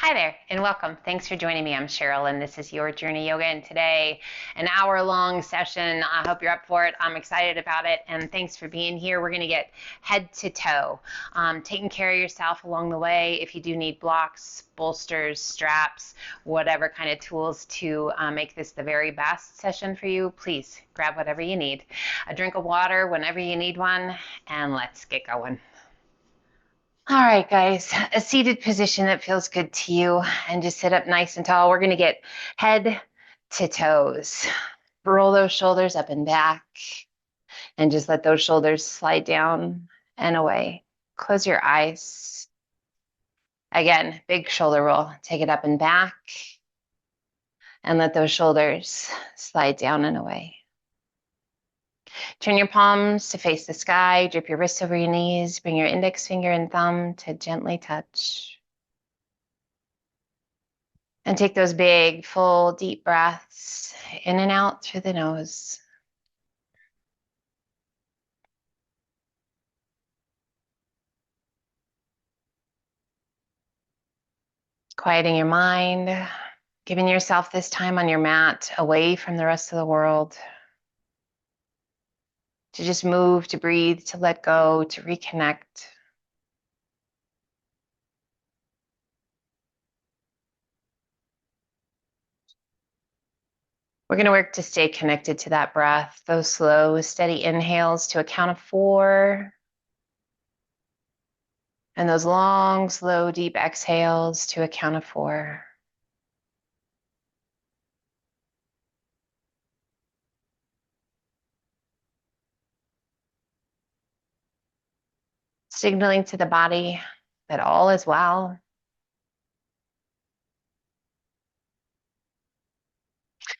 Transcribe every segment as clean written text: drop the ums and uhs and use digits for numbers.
Hi there and welcome. Thanks for joining me. I'm Cheryl and this is Your Journey Yoga. And today, an hour-long session. I hope you're up for it. I'm excited about it. And thanks for being here. We're going to get head to toe, taking care of yourself along the way. If you do need blocks, bolsters, straps, whatever kind of tools to make this the very best session for you, please grab whatever you need. A drink of water whenever you need one, and let's get going. All right, guys, a seated position that feels good to you, and just sit up nice and tall. We're going to get head to toes. Roll those shoulders up and back, and just let those shoulders slide down and away. Close your eyes. Again, big shoulder roll. Take it up and back, and let those shoulders slide down and away. Turn your palms to face the sky. Drip your wrists over your knees. Bring your index finger and thumb to gently touch. And take those big, full, deep breaths in and out through the nose. Quieting your mind, giving yourself this time on your mat away from the rest of the world. To just move, to breathe, to let go, to reconnect. We're going to work to stay connected to that breath, those slow, steady inhales to a count of 4. And those long, slow, deep exhales to a count of 4. Signaling to the body that all is well.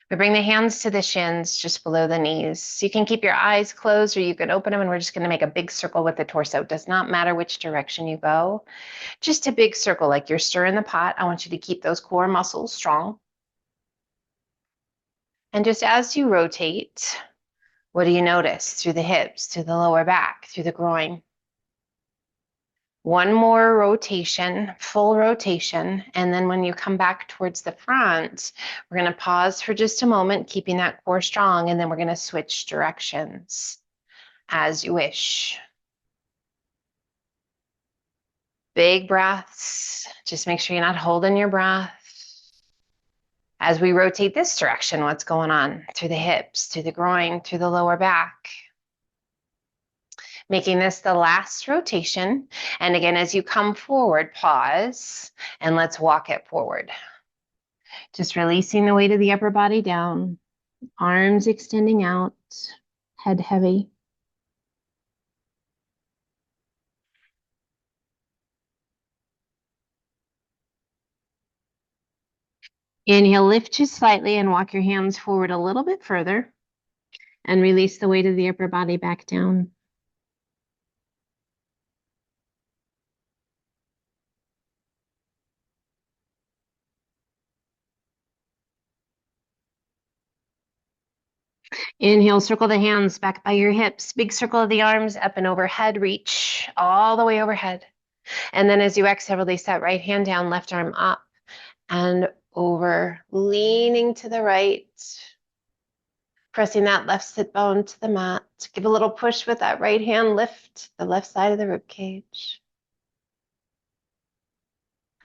We bring the hands to the shins just below the knees. So you can keep your eyes closed or you can open them, and we're just going to make a big circle with the torso. It does not matter which direction you go. Just a big circle like you're stirring the pot. I want you to keep those core muscles strong. And just as you rotate, what do you notice? Through the hips, through the lower back, through the groin. One more rotation, full rotation, and then when you come back towards the front, we're going to pause for just a moment, keeping that core strong, and then we're going to switch directions as you wish. Big breaths. Just make sure you're not holding your breath. As we rotate this direction, what's going on? Through the hips, through the groin, through the lower back. Making this the last rotation. And again, as you come forward, pause, and let's walk it forward. Just releasing the weight of the upper body down, arms extending out, head heavy. Inhale, lift just slightly and walk your hands forward a little bit further, and release the weight of the upper body back down. Inhale, circle the hands back by your hips. Big circle of the arms up and overhead. Reach all the way overhead. And then as you exhale, release that right hand down, left arm up and over, leaning to the right. Pressing that left sit bone to the mat. Give a little push with that right hand. Lift the left side of the rib cage.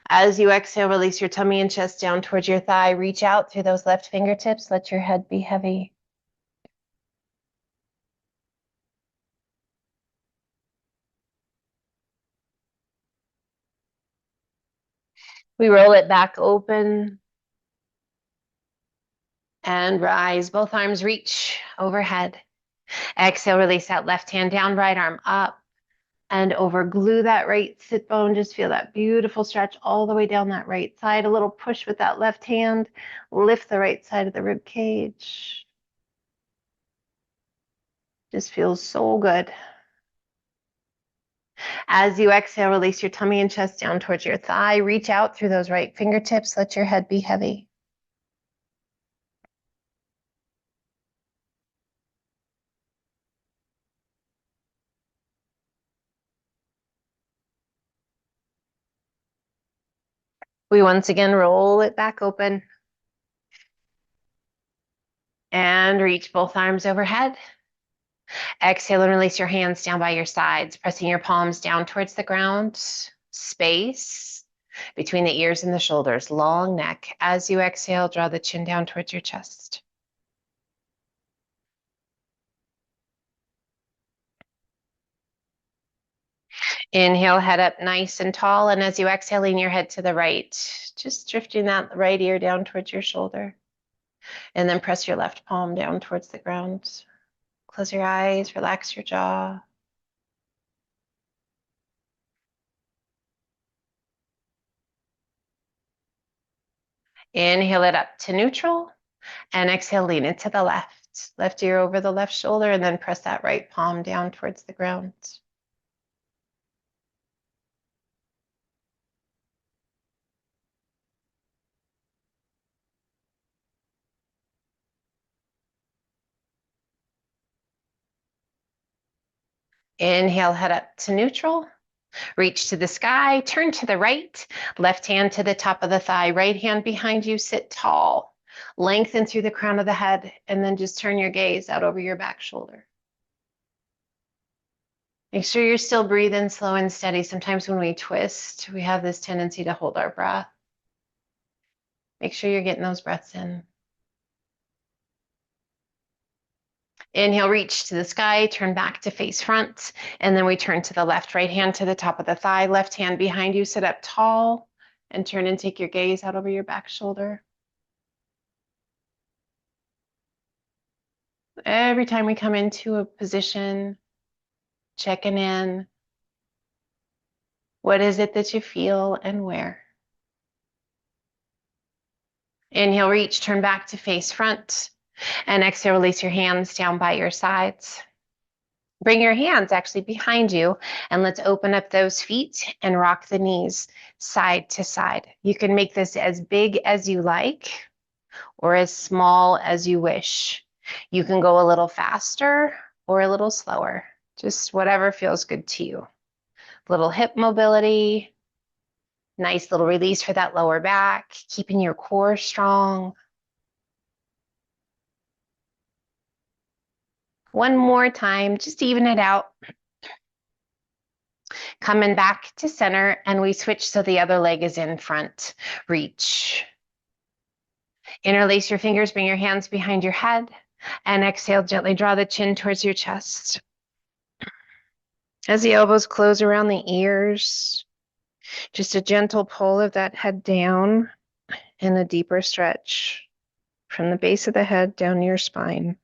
As you exhale, release your tummy and chest down towards your thigh. Reach out through those left fingertips. Let your head be heavy. We roll it back open and rise. Both arms reach overhead. Exhale, release that left hand down, right arm up and over. Glue that right sit bone. Just feel that beautiful stretch all the way down that right side. A little push with that left hand. Lift the right side of the rib cage. Just feels so good. As you exhale, release your tummy and chest down towards your thigh. Reach out through those right fingertips. Let your head be heavy. We once again roll it back open and reach both arms overhead. Exhale and release your hands down by your sides, pressing your palms down towards the ground. Space between the ears and the shoulders, long neck. As you exhale, draw the chin down towards your chest. Inhale, head up nice and tall. And as you exhale, lean your head to the right, just drifting that right ear down towards your shoulder. And then press your left palm down towards the ground. Close your eyes, relax your jaw. Inhale it up to neutral. And exhale, lean it to the left. Left ear over the left shoulder, and then press that right palm down towards the ground. Inhale, head up to neutral. Reach to the sky, turn to the right, left hand to the top of the thigh, right hand behind you, sit tall. Lengthen through the crown of the head, and then just turn your gaze out over your back shoulder. Make sure you're still breathing slow and steady. Sometimes when we twist, we have this tendency to hold our breath. Make sure you're getting those breaths in. Inhale, reach to the sky, turn back to face front, and then we turn to the left, right hand to the top of the thigh, left hand behind you, sit up tall, and turn and take your gaze out over your back shoulder. Every time we come into a position, checking in, what is it that you feel and where? Inhale, reach, turn back to face front, and exhale, release your hands down by your sides. Bring your hands actually behind you, and let's open up those feet and rock the knees side to side. You can make this as big as you like or as small as you wish. You can go a little faster or a little slower, just whatever feels good to you. Little hip mobility, nice little release for that lower back, keeping your core strong. One more time, just even it out. Coming back to center, and we switch so the other leg is in front. Reach. Interlace your fingers, bring your hands behind your head, and exhale, gently draw the chin towards your chest. As the elbows close around the ears, just a gentle pull of that head down and a deeper stretch from the base of the head down your spine.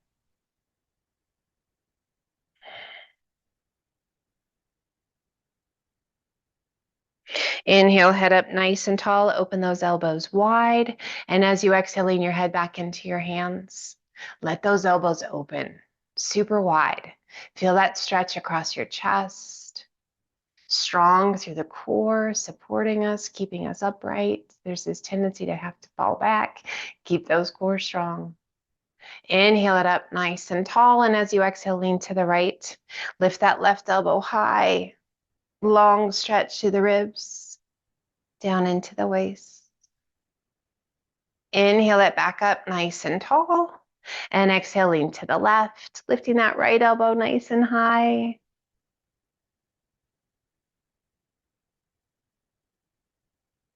Inhale, head up nice and tall, open those elbows wide, and as you exhale, lean your head back into your hands. Let those elbows open, super wide. Feel that stretch across your chest, strong through the core, supporting us, keeping us upright. There's this tendency to have to fall back. Keep those core strong. Inhale it up nice and tall, and as you exhale, lean to the right. Lift that left elbow high, long stretch to the ribs. Down into the waist. Inhale it back up nice and tall. And exhale, lean to the left, lifting that right elbow nice and high.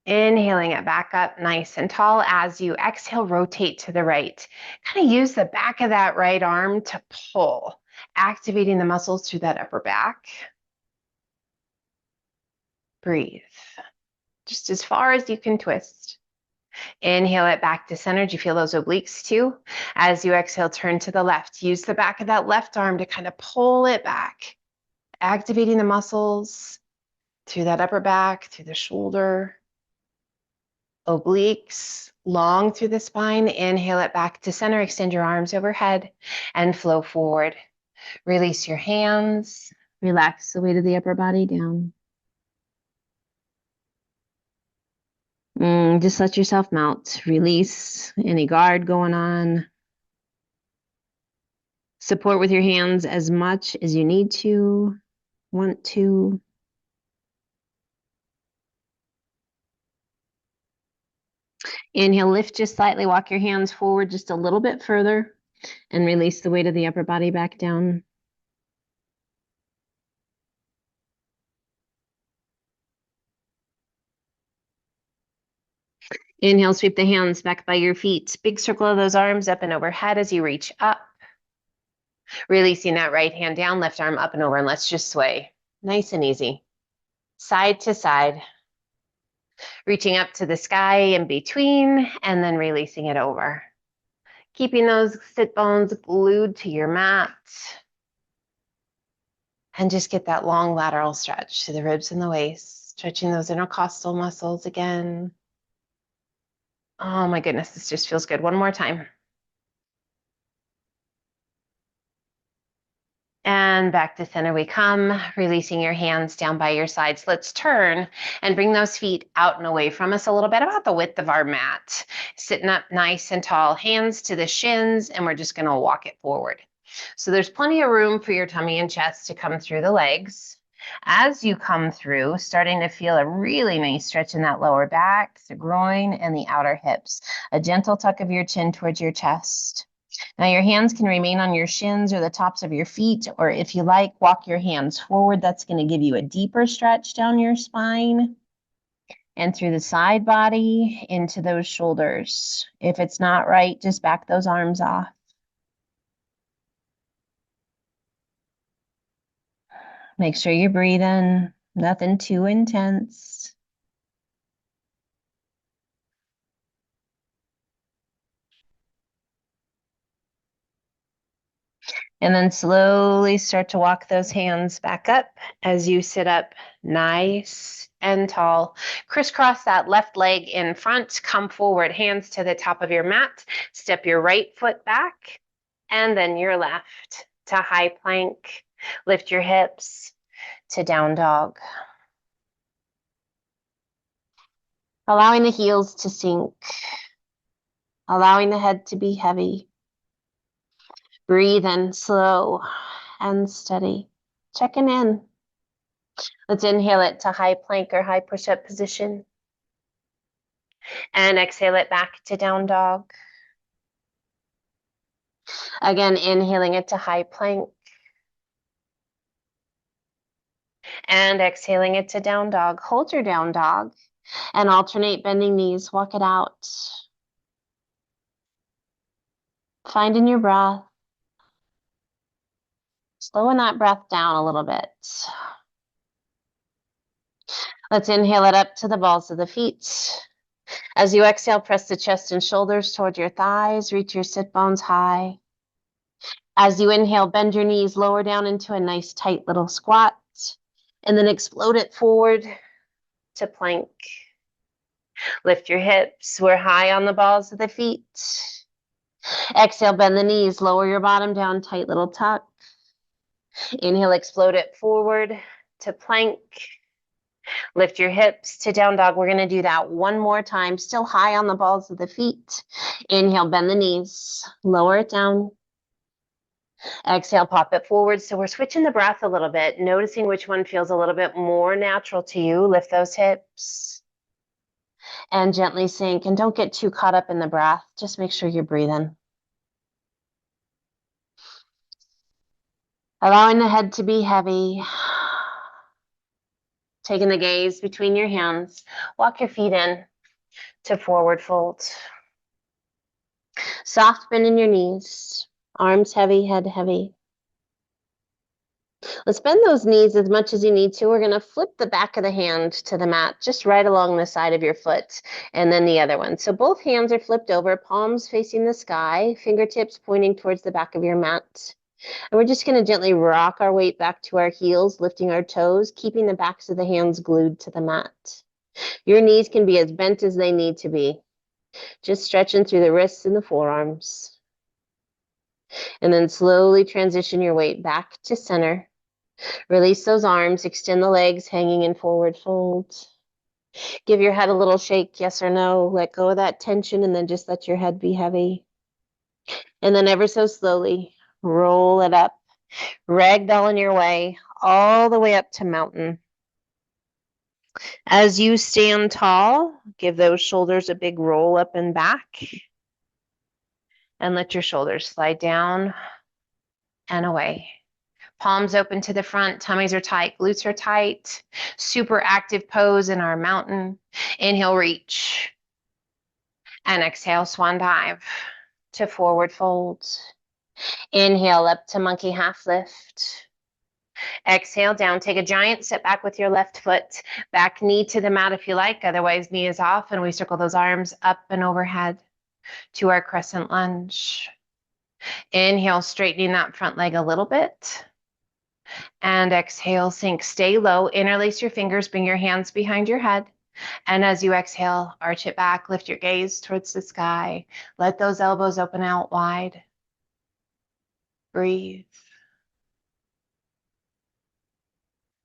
Inhaling it back up nice and tall. As you exhale, rotate to the right. Kind of use the back of that right arm to pull, activating the muscles through that upper back. Breathe. Just as far as you can twist. Inhale it back to center. Do you feel those obliques too? As you exhale, turn to the left. Use the back of that left arm to kind of pull it back, activating the muscles through that upper back, through the shoulder, obliques, long through the spine. Inhale it back to center. Extend your arms overhead and flow forward. Release your hands. Relax the weight of the upper body down. Just let yourself melt. Release any guard going on. Support with your hands as much as you need to, want to. Inhale, lift just slightly, walk your hands forward just a little bit further, and release the weight of the upper body back down. Inhale, sweep the hands back by your feet. Big circle of those arms up and overhead as you reach up. Releasing that right hand down, left arm up and over, and let's just sway. Nice and easy. Side to side. Reaching up to the sky in between, and then releasing it over. Keeping those sit bones glued to your mat. And just get that long lateral stretch to the ribs and the waist, stretching those intercostal muscles again. Oh my goodness, this just feels good. One more time. And back to center we come, releasing your hands down by your sides. Let's turn and bring those feet out and away from us a little bit, about the width of our mat. Sitting up nice and tall, hands to the shins, and we're just gonna walk it forward. So there's plenty of room for your tummy and chest to come through the legs. As you come through, starting to feel a really nice stretch in that lower back, the groin, and the outer hips. A gentle tuck of your chin towards your chest. Now your hands can remain on your shins or the tops of your feet, or if you like, walk your hands forward. That's going to give you a deeper stretch down your spine and through the side body into those shoulders. If it's not right, just back those arms off. Make sure you're breathing, nothing too intense. And then slowly start to walk those hands back up as you sit up nice and tall. Crisscross that left leg in front, come forward, hands to the top of your mat. Step your right foot back and then your left to high plank. Lift your hips to down dog. Allowing the heels to sink. Allowing the head to be heavy. Breathe in slow and steady. Checking in. Let's inhale it to high plank or high push-up position. And exhale it back to down dog. Again, inhaling it to high plank. And exhaling it to down dog. Hold your down dog and alternate bending knees. Walk it out. Finding your breath. Slowing that breath down a little bit. Let's inhale it up to the balls of the feet. As you exhale, press the chest and shoulders toward your thighs. Reach your sit bones high. As you inhale, bend your knees lower down into a nice tight little squat. And then explode it forward to plank. Lift your hips. We're high on the balls of the feet. Exhale, bend the knees. Lower your bottom down, tight little tuck. Inhale, explode it forward to plank. Lift your hips to down dog. We're going to do that one more time. Still high on the balls of the feet. Inhale, bend the knees. Lower it down. Exhale, pop it forward. So we're switching the breath a little bit, noticing which one feels a little bit more natural to you. Lift those hips and gently sink. And don't get too caught up in the breath. Just make sure you're breathing. Allowing the head to be heavy. Taking the gaze between your hands. Walk your feet in to forward fold. Soft bend in your knees. Arms heavy, head heavy. Let's bend those knees as much as you need to. We're going to flip the back of the hand to the mat, just right along the side of your foot, and then the other one. So both hands are flipped over, palms facing the sky, fingertips pointing towards the back of your mat. And we're just going to gently rock our weight back to our heels, lifting our toes, keeping the backs of the hands glued to the mat. Your knees can be as bent as they need to be, just stretching through the wrists and the forearms. And then slowly transition your weight back to center. Release those arms, extend the legs, hanging in forward fold. Give your head a little shake, yes or no. Let go of that tension and then just let your head be heavy. And then ever so slowly, roll it up. Ragdoll in your way, all the way up to mountain. As you stand tall, give those shoulders a big roll up and back. And let your shoulders slide down and away. Palms open to the front, tummies are tight, glutes are tight. Super active pose in our mountain. Inhale, reach. And exhale, swan dive to forward fold. Inhale up to monkey half lift. Exhale down, take a giant step back with your left foot. Back knee to the mat if you like, otherwise knee is off, and we circle those arms up and overhead to our crescent lunge. Inhale, straightening that front leg a little bit. And exhale, sink, stay low, interlace your fingers, bring your hands behind your head. And as you exhale, arch it back, lift your gaze towards the sky. Let those elbows open out wide. Breathe.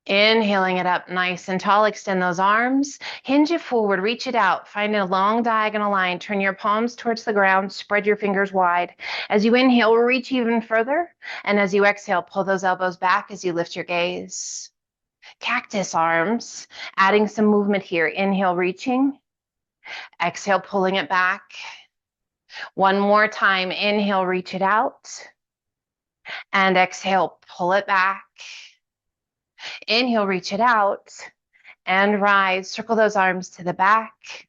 Inhaling it up nice and tall, extend those arms, hinge it forward, reach it out, find a long diagonal line, turn your palms towards the ground, spread your fingers wide. As you inhale, reach even further, and as you exhale, pull those elbows back as you lift your gaze. Cactus arms, adding some movement here. Inhale, reaching, exhale, pulling it back. One more time, inhale, reach it out, and exhale, pull it back. Inhale, reach it out, and rise. Circle those arms to the back.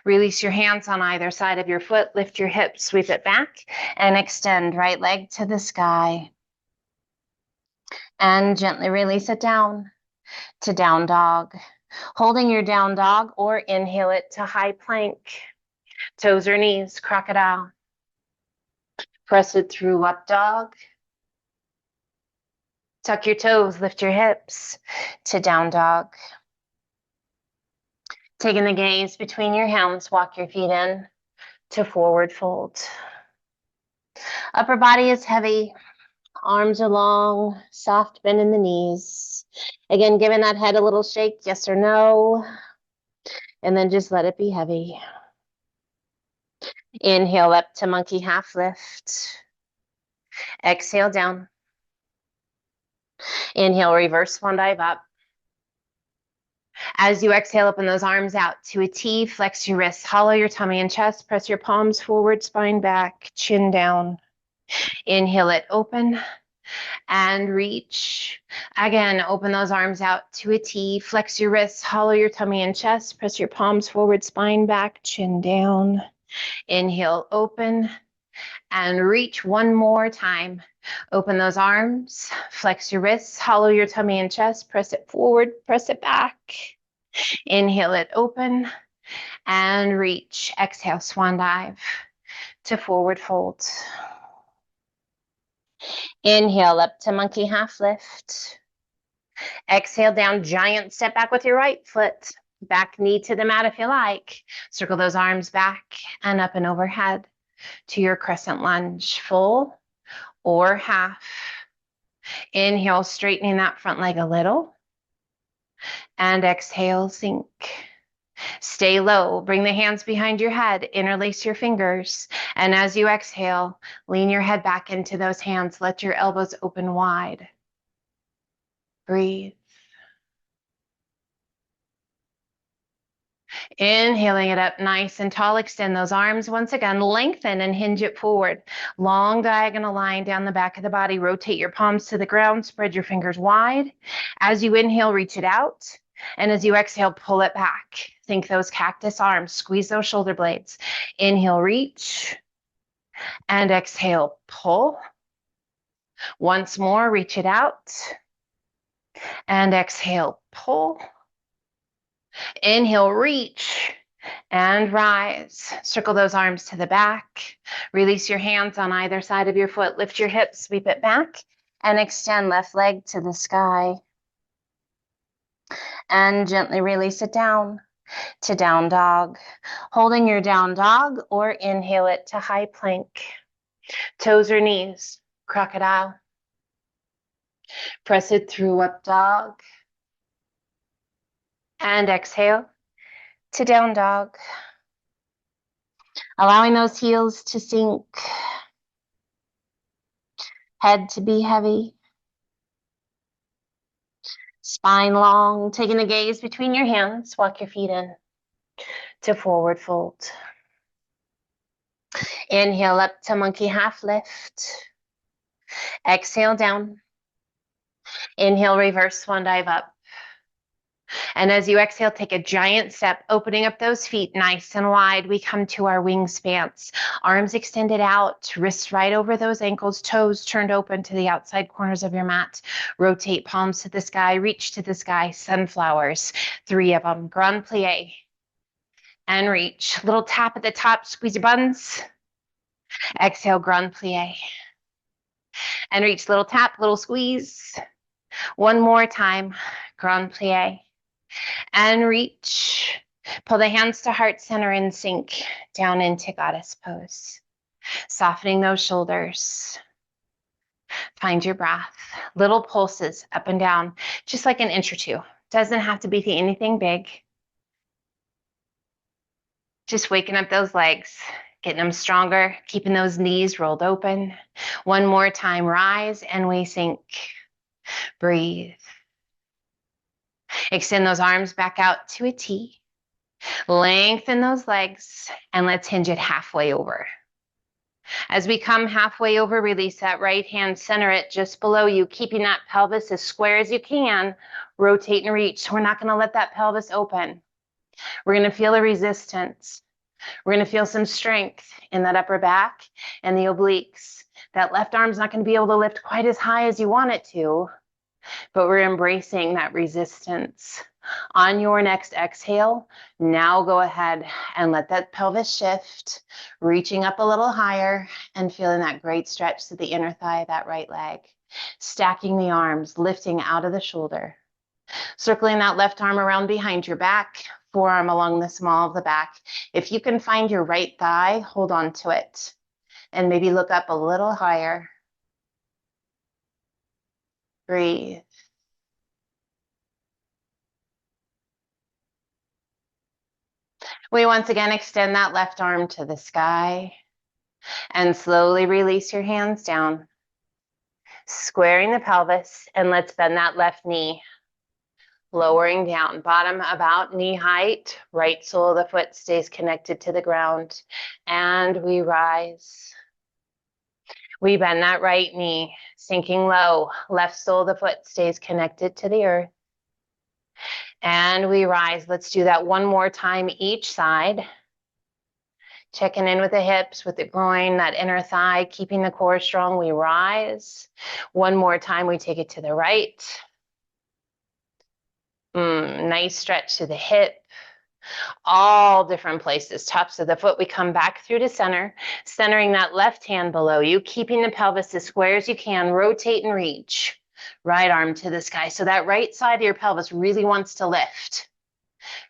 Release your hands on either side of your foot. Lift your hips, sweep it back, and extend right leg to the sky. And gently release it down to down dog. Holding your down dog, or inhale it to high plank. Toes or knees, crocodile. Press it through up dog. Tuck your toes, lift your hips to down dog. Taking the gaze between your hands, walk your feet in to forward fold. Upper body is heavy, arms are long, soft bend in the knees. Again, giving that head a little shake, yes or no, and then just let it be heavy. Inhale up to monkey half lift. Exhale down. Inhale, reverse swan dive up. As you exhale, open those arms out to a T, flex your wrists, hollow your tummy and chest, press your palms forward, spine back, chin down. Inhale it open and reach. Again, open those arms out to a T, flex your wrists, hollow your tummy and chest, press your palms forward, spine back, chin down. Inhale, open and reach one more time. Open those arms, flex your wrists, hollow your tummy and chest, press it forward, press it back. Inhale it open and reach. Exhale, swan dive to forward fold. Inhale up to monkey half lift. Exhale down, giant step back with your right foot. Back knee to the mat if you like. Circle those arms back and up and overhead to your crescent lunge, full or half. Inhale, straightening that front leg a little. And exhale, sink. Stay low. Bring the hands behind your head. Interlace your fingers. And as you exhale, lean your head back into those hands. Let your elbows open wide. Breathe. Inhaling it up nice and tall. Extend those arms once again. Lengthen and hinge it forward. Long diagonal line down the back of the body. Rotate your palms to the ground. Spread your fingers wide. As you inhale, reach it out. And as you exhale, pull it back. Think those cactus arms. Squeeze those shoulder blades. Inhale, reach. And exhale, pull. Once more, reach it out. And exhale, pull. Inhale, reach and rise. Circle those arms to the back. Release your hands on either side of your foot. Lift your hips, sweep it back, and extend left leg to the sky. And gently release it down to down dog. Holding your down dog, or inhale it to high plank. Toes or knees, crocodile. Press it through up dog. And exhale to down dog. Allowing those heels to sink. Head to be heavy. Spine long, taking the gaze between your hands. Walk your feet in to forward fold. Inhale up to monkey half lift. Exhale down. Inhale, reverse swan dive up. And as you exhale, take a giant step, opening up those feet nice and wide. We come to our wingspans. Arms extended out, wrists right over those ankles, toes turned open to the outside corners of your mat. Rotate palms to the sky, reach to the sky, sunflowers, 3 of them. Grand plie. And reach. Little tap at the top, squeeze your buns. Exhale, grand plie. And reach, little tap, little squeeze. One more time, grand plie. And reach. Pull the hands to heart center and sink down into goddess pose. Softening those shoulders. Find your breath. Little pulses up and down, just like an inch or two. Doesn't have to be anything big. Just waking up those legs, getting them stronger, keeping those knees rolled open. One more time, rise and we sink. Breathe. Extend those arms back out to a T. Lengthen those legs and let's hinge it halfway over. As we come halfway over, release that right hand, center it just below you, keeping that pelvis as square as you can. Rotate and reach. We're not going to let that pelvis open. We're going to feel a resistance. We're going to feel some strength in that upper back and the obliques. That left arm's not going to be able to lift quite as high as you want it to, but we're embracing that resistance. On your next exhale, now go ahead and let that pelvis shift, reaching up a little higher and feeling that great stretch to the inner thigh of that right leg. Stacking the arms, lifting out of the shoulder. Circling that left arm around behind your back, forearm along the small of the back. If you can find your right thigh, hold on to it and maybe look up a little higher. Breathe. We once again extend that left arm to the sky and slowly release your hands down, squaring the pelvis, and let's bend that left knee, lowering down, bottom about knee height, right sole of the foot stays connected to the ground, and we rise. We bend that right knee, sinking low, left sole of the foot stays connected to the earth, and we rise. Let's do that one more time each side. Checking in with the hips, with the groin, that inner thigh, keeping the core strong. We rise. One more time, we take it to the right. Nice stretch to the hip. All different places. Tops of the foot, we come back through to center, centering that left hand below you, keeping the pelvis as square as you can. Rotate and reach. Right arm to the sky. So that right side of your pelvis really wants to lift.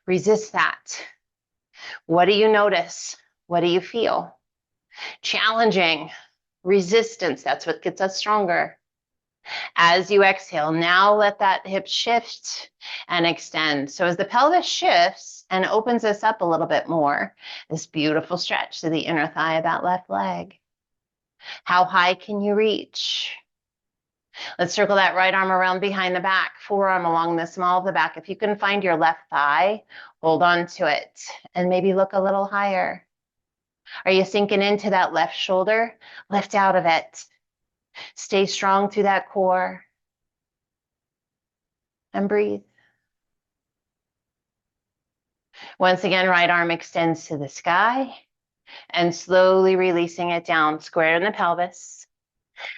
Resist that. What do you notice? What do you feel? Challenging. Resistance. That's what gets us stronger. As you exhale, now let that hip shift and extend. So as the pelvis shifts and opens us up a little bit more, this beautiful stretch to the inner thigh of that left leg. How high can you reach? Let's circle that right arm around behind the back, forearm along the small of the back. If you can find your left thigh, hold on to it and maybe look a little higher. Are you sinking into that left shoulder? Lift out of it. Stay strong through that core. And breathe. Once again, right arm extends to the sky and slowly releasing it down, square in the pelvis.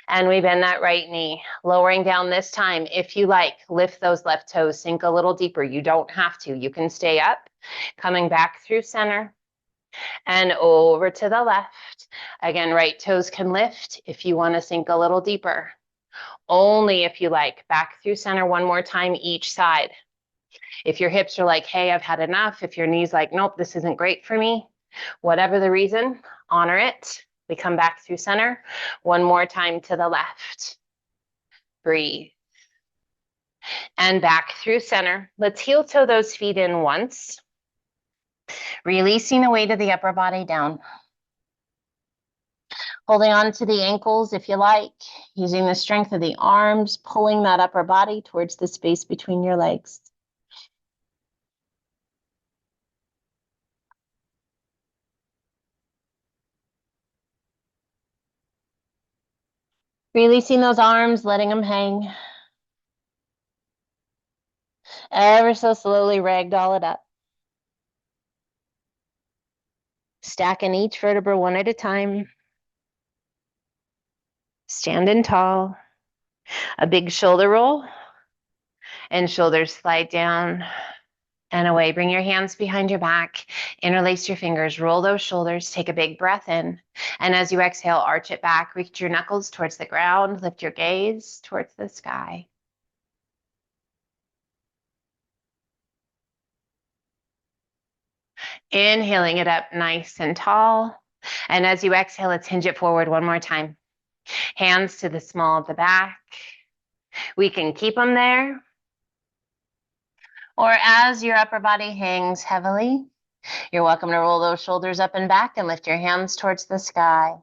And we bend that right knee, lowering down this time. If you like, lift those left toes, sink a little deeper. You don't have to. You can stay up, coming back through center and over to the left. Again, right toes can lift if you want to sink a little deeper. Only if you like. Back through center one more time each side. If your hips are like, hey, I've had enough. If your knee's like, nope, this isn't great for me. Whatever the reason, honor it. We come back through center. One more time to the left. Breathe. And back through center. Let's heel toe those feet in once. Releasing the weight of the upper body down. Holding on to the ankles if you like, using the strength of the arms, pulling that upper body towards the space between your legs. Releasing those arms, letting them hang. Ever so slowly ragdoll it up. Stacking each vertebra one at a time. Standing tall. A big shoulder roll. And shoulders slide down and away. Bring your hands behind your back. Interlace your fingers. Roll those shoulders. Take a big breath in. And as you exhale, arch it back. Reach your knuckles towards the ground. Lift your gaze towards the sky. Inhaling it up nice and tall. And as you exhale, let's hinge it forward one more time. Hands to the small of the back. We can keep them there. Or as your upper body hangs heavily, you're welcome to roll those shoulders up and back and lift your hands towards the sky.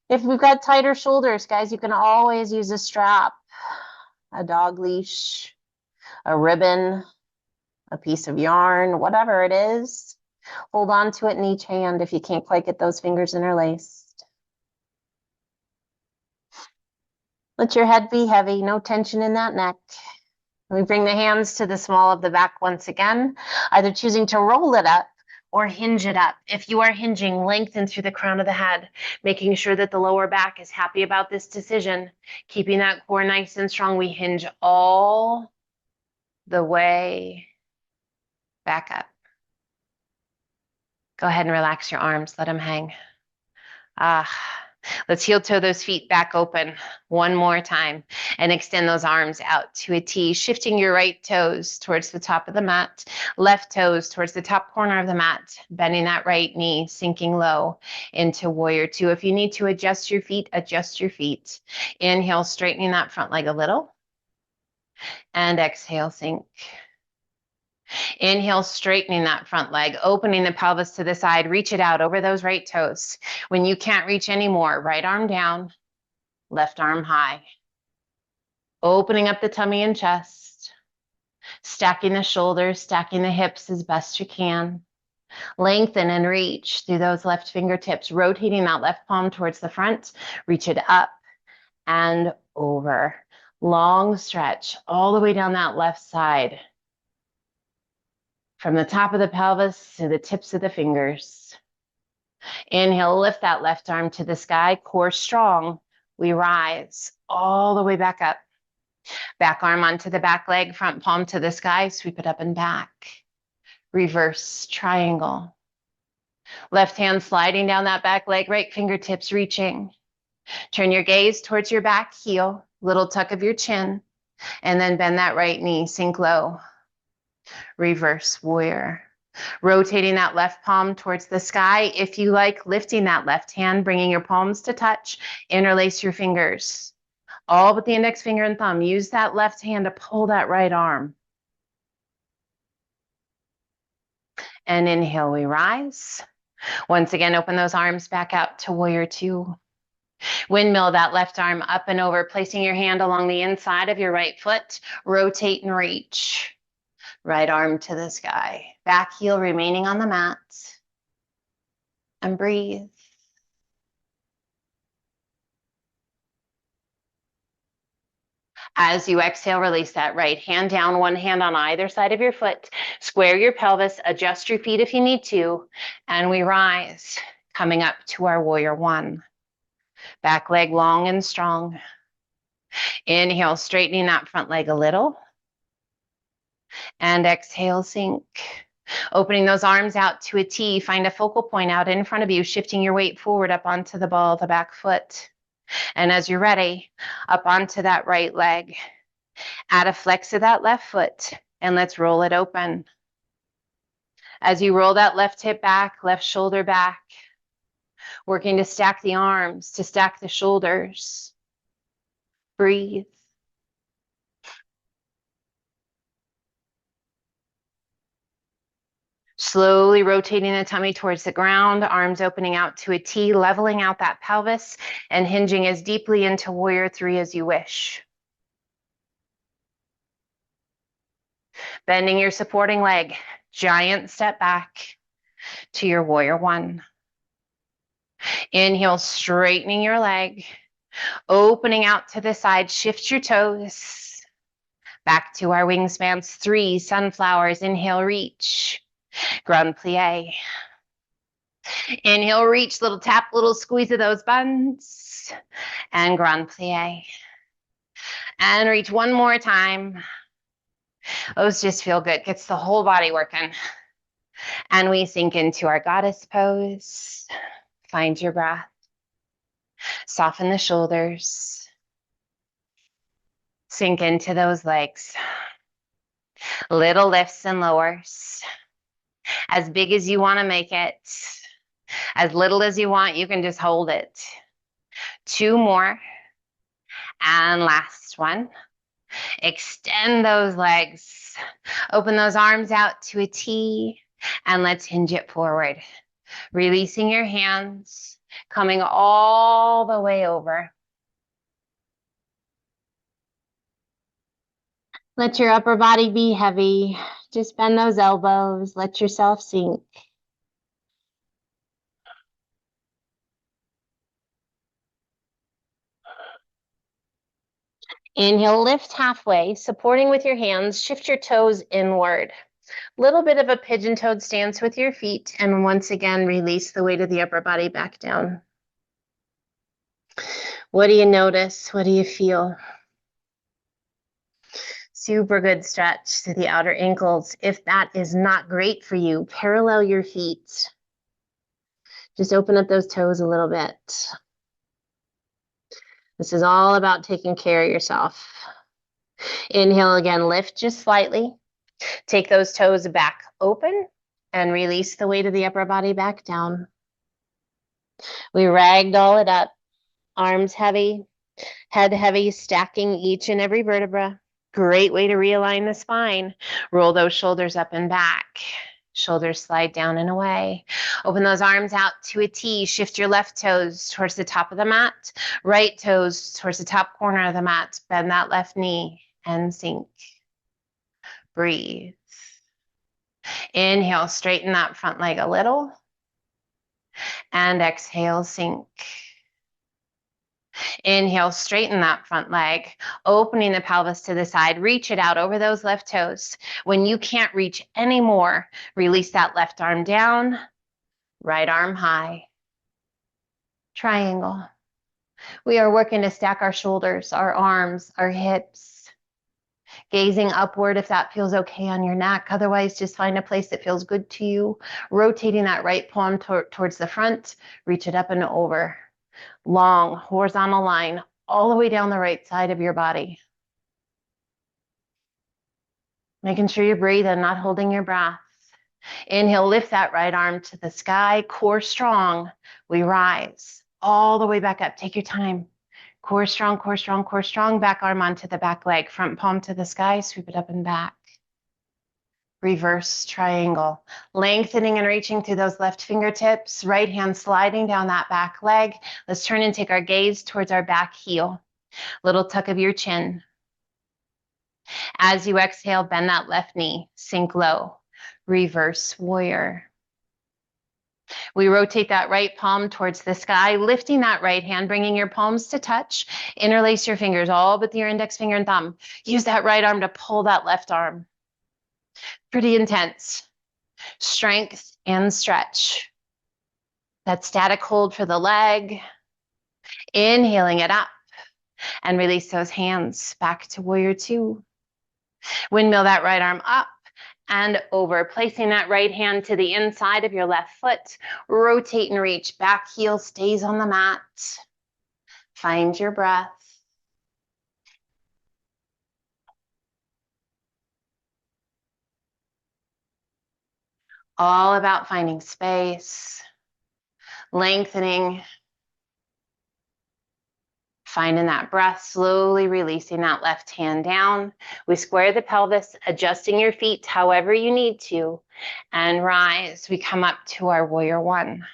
If we've got tighter shoulders, guys, you can always use a strap, a dog leash, a ribbon, a piece of yarn, whatever it is. Hold on to it in each hand if you can't quite get those fingers interlaced. Let your head be heavy, no tension in that neck. We bring the hands to the small of the back once again, either choosing to roll it up or hinge it up. If you are hinging, lengthen through the crown of the head, making sure that the lower back is happy about this decision. Keeping that core nice and strong, we hinge all the way back up. Go ahead and relax your arms, let them hang. Let's heel toe those feet back open one more time and extend those arms out to a T, shifting your right toes towards the top of the mat, left toes towards the top corner of the mat, bending that right knee, sinking low into warrior two. If you need to adjust your feet, adjust your feet. Inhale, straightening that front leg a little, and exhale, sink. Inhale, straightening that front leg, opening the pelvis to the side, reach it out over those right toes. When you can't reach anymore, right arm down, left arm high. Opening up the tummy and chest, stacking the shoulders, stacking the hips as best you can. Lengthen and reach through those left fingertips, rotating that left palm towards the front, reach it up and over. Long stretch all the way down that left side. From the top of the pelvis to the tips of the fingers. Inhale, lift that left arm to the sky, core strong. We rise all the way back up. Back arm onto the back leg, front palm to the sky, sweep it up and back. Reverse triangle. Left hand sliding down that back leg, right fingertips reaching. Turn your gaze towards your back heel, little tuck of your chin, and then bend that right knee, sink low. Reverse warrior. Rotating that left palm towards the sky. If you like, lifting that left hand, bringing your palms to touch, interlace your fingers. All but the index finger and thumb. Use that left hand to pull that right arm. And inhale, we rise. Once again, open those arms back out to warrior two. Windmill that left arm up and over, placing your hand along the inside of your right foot. Rotate and reach. Right arm to the sky. Back heel remaining on the mat. And breathe. As you exhale, release that right hand down, one hand on either side of your foot. Square your pelvis, adjust your feet if you need to, and we rise, coming up to our warrior one. Back leg long and strong. Inhale, straightening that front leg a little. And exhale, sink. Opening those arms out to a T, find a focal point out in front of you, shifting your weight forward up onto the ball of the back foot. And as you're ready, up onto that right leg. Add a flex of that left foot, and let's roll it open. As you roll that left hip back, left shoulder back, working to stack the arms, to stack the shoulders. Breathe. Slowly rotating the tummy towards the ground, arms opening out to a T, leveling out that pelvis and hinging as deeply into warrior three as you wish. Bending your supporting leg, giant step back to your warrior one. Inhale, straightening your leg, opening out to the side, shift your toes. Back to our wingspans, 3 sunflowers. Inhale, reach, grand plie. Inhale, reach, little tap, little squeeze of those buns, and grand plie. And reach one more time. Those just feel good, gets the whole body working. And we sink into our goddess pose. Find your breath. Soften the shoulders. Sink into those legs. Little lifts and lowers. As big as you want to make it. As little as you want, you can just hold it. 2 more. And last one. Extend those legs. Open those arms out to a T. And let's hinge it forward. Releasing your hands. Coming all the way over. Let your upper body be heavy. Just bend those elbows. Let yourself sink. Inhale, lift halfway, supporting with your hands. Shift your toes inward. Little bit of a pigeon-toed stance with your feet. And once again, release the weight of the upper body back down. What do you notice? What do you feel? Super good stretch to the outer ankles. If that is not great for you, parallel your feet. Just open up those toes a little bit. This is all about taking care of yourself. Inhale again, lift just slightly. Take those toes back open and release the weight of the upper body back down. We ragdoll it up. Arms heavy, head heavy, stacking each and every vertebra. Great way to realign the spine. Roll those shoulders up and back. Shoulders slide down and away. Open those arms out to a T. Shift your left toes towards the top of the mat. Right toes towards the top corner of the mat. Bend that left knee and sink. Breathe. Inhale, straighten that front leg a little. And exhale, sink. Inhale, straighten that front leg, opening the pelvis to the side. Reach it out over those left toes. When you can't reach anymore, release that left arm down, right arm high. Triangle. We are working to stack our shoulders, our arms, our hips. Gazing upward if that feels okay on your neck. Otherwise, just find a place that feels good to you. Rotating that right palm towards the front. Reach it up and over. Long horizontal line all the way down the right side of your body. Making sure you're breathing, not holding your breath. Inhale, lift that right arm to the sky. Core strong. We rise all the way back up. Take your time. Core strong, core strong, core strong. Back arm onto the back leg. Front palm to the sky. Sweep it up and back. Reverse triangle. Lengthening and reaching through those left fingertips. Right hand sliding down that back leg. Let's turn and take our gaze towards our back heel. Little tuck of your chin. As you exhale, bend that left knee. Sink low. Reverse warrior. We rotate that right palm towards the sky, lifting that right hand, bringing your palms to touch. Interlace your fingers, all but your index finger and thumb. Use that right arm to pull that left arm. Pretty intense. Strength and stretch. That static hold for the leg. Inhaling it up. And release those hands back to warrior two. Windmill that right arm up and over, placing that right hand to the inside of your left foot. Rotate and reach. Back heel stays on the mat. Find your breath. All about finding space, lengthening, Finding that breath, slowly releasing that left hand down. We square the pelvis, adjusting your feet however you need to, and rise. We come up to our warrior one.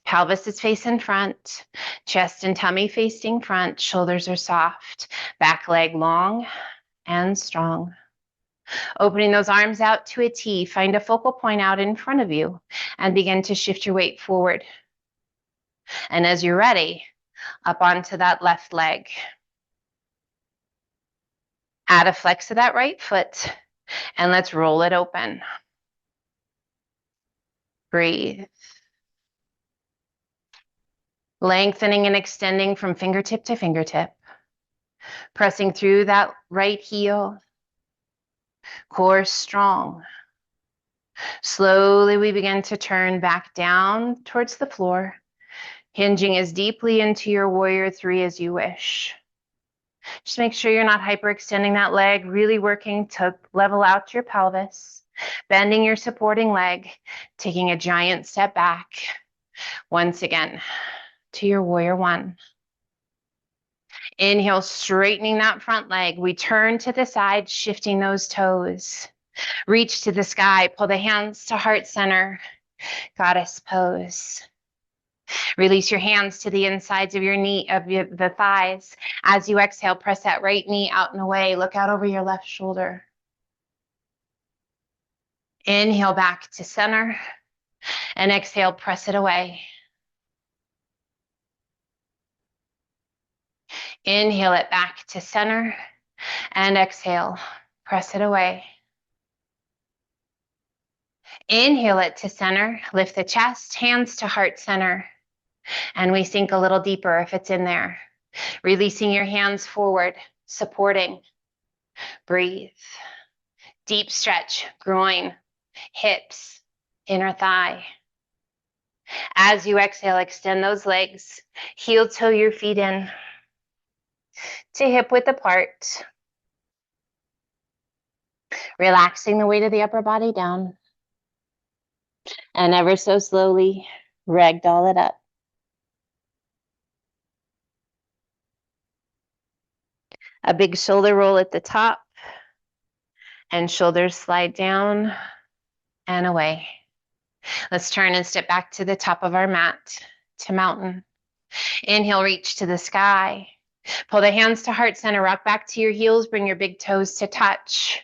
Pelvis is facing front, chest and tummy facing front, shoulders are soft, back leg long and strong. Opening those arms out to a T, find a focal point out in front of you and begin to shift your weight forward. And as you're ready, up onto that left leg. Add a flex of that right foot and let's roll it open. Breathe. Lengthening and extending from fingertip to fingertip. Pressing through that right heel. Core strong. Slowly we begin to turn back down towards the floor, hinging as deeply into your warrior three as you wish. Just make sure you're not hyperextending that leg, really working to level out your pelvis, bending your supporting leg, taking a giant step back. Once again, to your warrior one. Inhale, straightening that front leg. We turn to the side, shifting those toes. Reach to the sky, pull the hands to heart center, goddess pose. Release your hands to the insides of your knee, the thighs. As you exhale, press that right knee out and away. Look out over your left shoulder. Inhale back to center and exhale, press it away. Inhale it back to center and exhale, press it away. Inhale it to center, lift the chest, hands to heart center, and we sink a little deeper if it's in there. Releasing your hands forward, supporting. Breathe. Deep stretch, groin, hips, inner thigh. As you exhale, extend those legs, heel toe your feet in to hip width apart. Relaxing the weight of the upper body down. And ever so slowly, ragdoll it up. A big shoulder roll at the top, and shoulders slide down and away. Let's turn and step back to the top of our mat, to mountain. Inhale, reach to the sky. Pull the hands to heart center, rock back to your heels, bring your big toes to touch.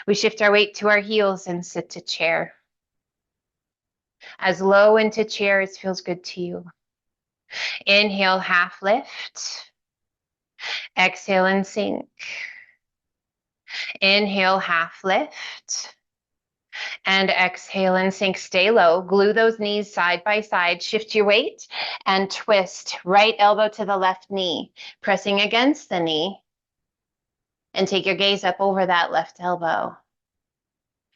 We shift our weight to our heels and sit to chair. As low into chair as feels good to you. Inhale, half lift. Exhale and sink. Inhale, half lift. And exhale and sink. Stay low. Glue those knees side by side. Shift your weight and twist. Right elbow to the left knee. Pressing against the knee. And take your gaze up over that left elbow.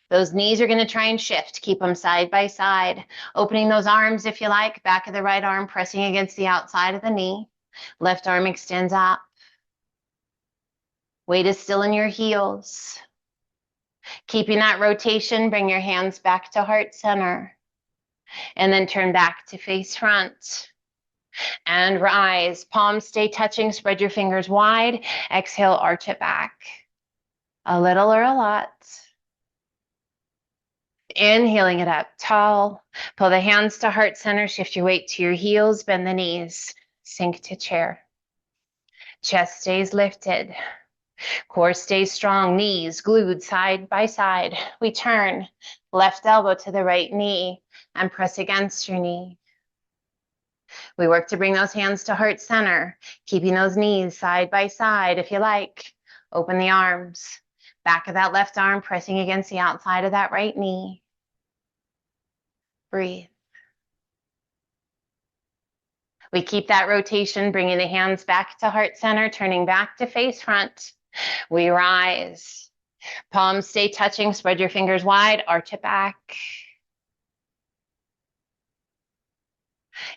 Those knees are going to try and shift. Keep them side by side. Opening those arms if you like. Back of the right arm pressing against the outside of the knee. Left arm extends up. Weight is still in your heels. Keeping that rotation, bring your hands back to heart center. And then turn back to face front. And rise. Palms stay touching. Spread your fingers wide. Exhale, arch it back. A little or a lot. Inhaling it up, tall. Pull the hands to heart center. Shift your weight to your heels. Bend the knees. Sink to chair. Chest stays lifted. Core stays strong. Knees glued side by side. We turn. Left elbow to the right knee and press against your knee. We work to bring those hands to heart center, keeping those knees side by side if you like. Open the arms. Back of that left arm pressing against the outside of that right knee. Breathe. We keep that rotation, bringing the hands back to heart center, turning back to face front. We rise. Palms stay touching. Spread your fingers wide. Arch it back.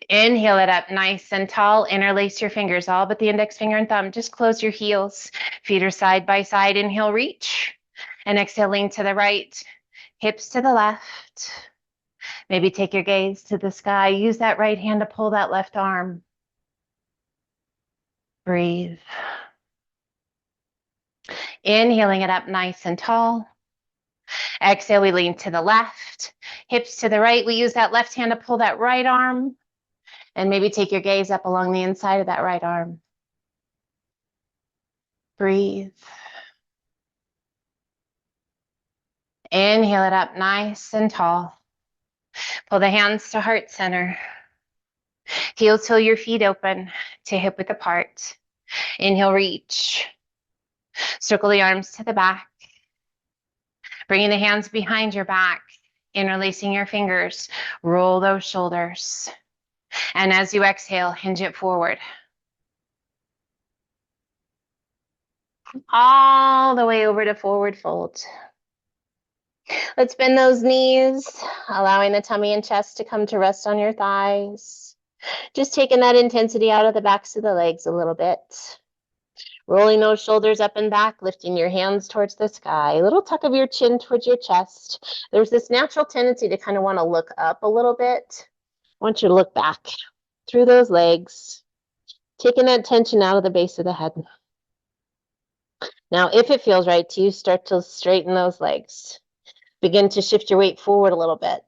Inhale it up nice and tall. Interlace your fingers, all but the index finger and thumb. Just close your heels. Feet are side by side. Inhale, reach. And exhale, lean to the right. Hips to the left. Maybe take your gaze to the sky. Use that right hand to pull that left arm. Breathe. Inhaling it up nice and tall. Exhale, we lean to the left, hips to the right. We use that left hand to pull that right arm, and maybe take your gaze up along the inside of that right arm. Breathe. Inhale it up nice and tall. Pull the hands to heart center. Heel till your feet open to hip width apart. Inhale, reach. Circle the arms to the back. Bringing the hands behind your back, interlacing your fingers. Roll those shoulders. And as you exhale, hinge it forward. All the way over to forward fold. Let's bend those knees, allowing the tummy and chest to come to rest on your thighs. Just taking that intensity out of the backs of the legs a little bit. Rolling those shoulders up and back, lifting your hands towards the sky. A little tuck of your chin towards your chest. There's this natural tendency to kind of want to look up a little bit. I want you to look back through those legs, taking that tension out of the base of the head. Now, if it feels right to you, start to straighten those legs. Begin to shift your weight forward a little bit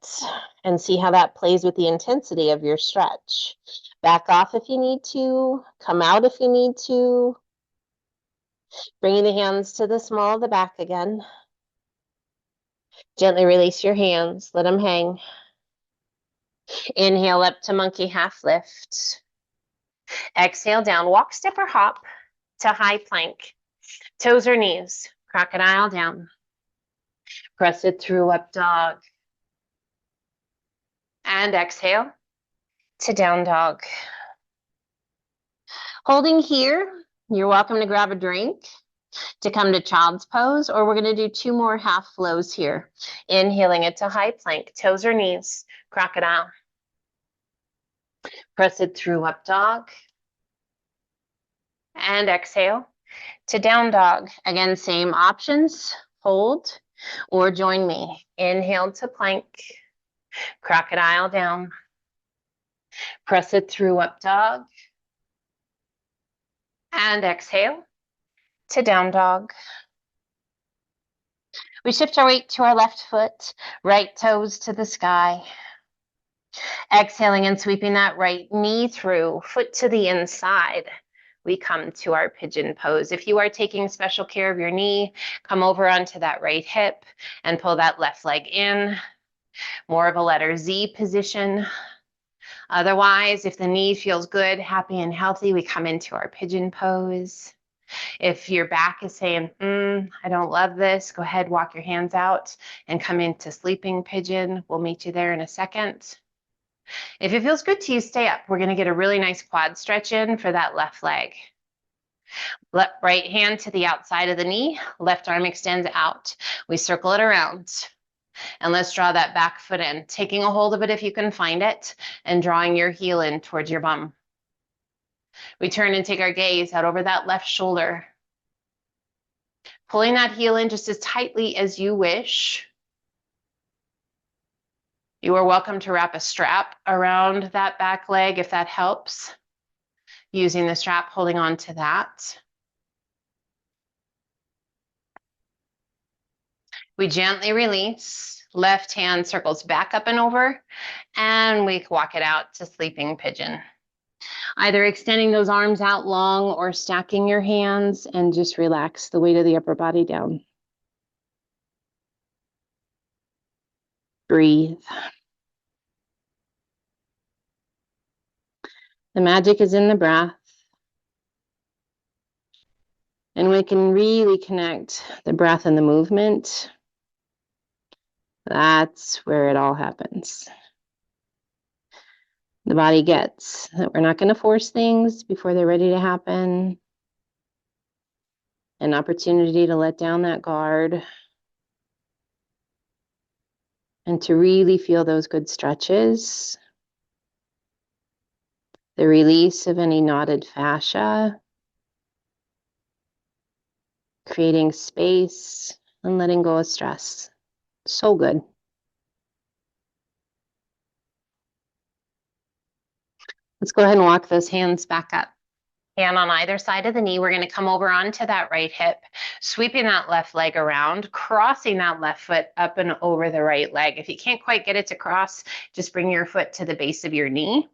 and see how that plays with the intensity of your stretch. Back off if you need to, come out if you need to. Bringing the hands to the small of the back again. Gently release your hands, let them hang. Inhale up to monkey half lift. Exhale down, walk, step, or hop to high plank. Toes or knees, crocodile down. Press it through up dog. And exhale to down dog. Holding here, you're welcome to grab a drink to come to child's pose, or we're going to do 2 more half flows here. Inhaling it to high plank, toes or knees, crocodile. Press it through up dog. And exhale to down dog. Again, same options, hold or join me. Inhale to plank, crocodile down. Press it through up dog. And exhale to down dog. We shift our weight to our left foot, right toes to the sky. Exhaling and sweeping that right knee through, foot to the inside. We come to our pigeon pose. If you are taking special care of your knee, come over onto that right hip and pull that left leg in. More of a letter Z position. Otherwise, if the knee feels good, happy, and healthy, we come into our pigeon pose. If your back is saying, I don't love this, go ahead, walk your hands out and come into sleeping pigeon. We'll meet you there in a second. If it feels good to you, stay up. We're going to get a really nice quad stretch in for that left leg. Right hand to the outside of the knee, left arm extends out. We circle it around. And let's draw that back foot in, taking a hold of it if you can find it, and drawing your heel in towards your bum. We turn and take our gaze out over that left shoulder. Pulling that heel in just as tightly as you wish. You are welcome to wrap a strap around that back leg if that helps. Using the strap, holding on to that. We gently release. Left hand circles back up and over, and we walk it out to sleeping pigeon. Either extending those arms out long or stacking your hands, and just relax the weight of the upper body down. Breathe. The magic is in the breath. And we can really connect the breath and the movement. That's where it all happens. The body gets that we're not going to force things before they're ready to happen. An opportunity to let down that guard. And to really feel those good stretches. The release of any knotted fascia. Creating space and letting go of stress. So good. Let's go ahead and walk those hands back up. Hand on either side of the knee. We're going to come over onto that right hip, sweeping that left leg around, crossing that left foot up and over the right leg. If you can't quite get it to cross, just bring your foot to the base of your knee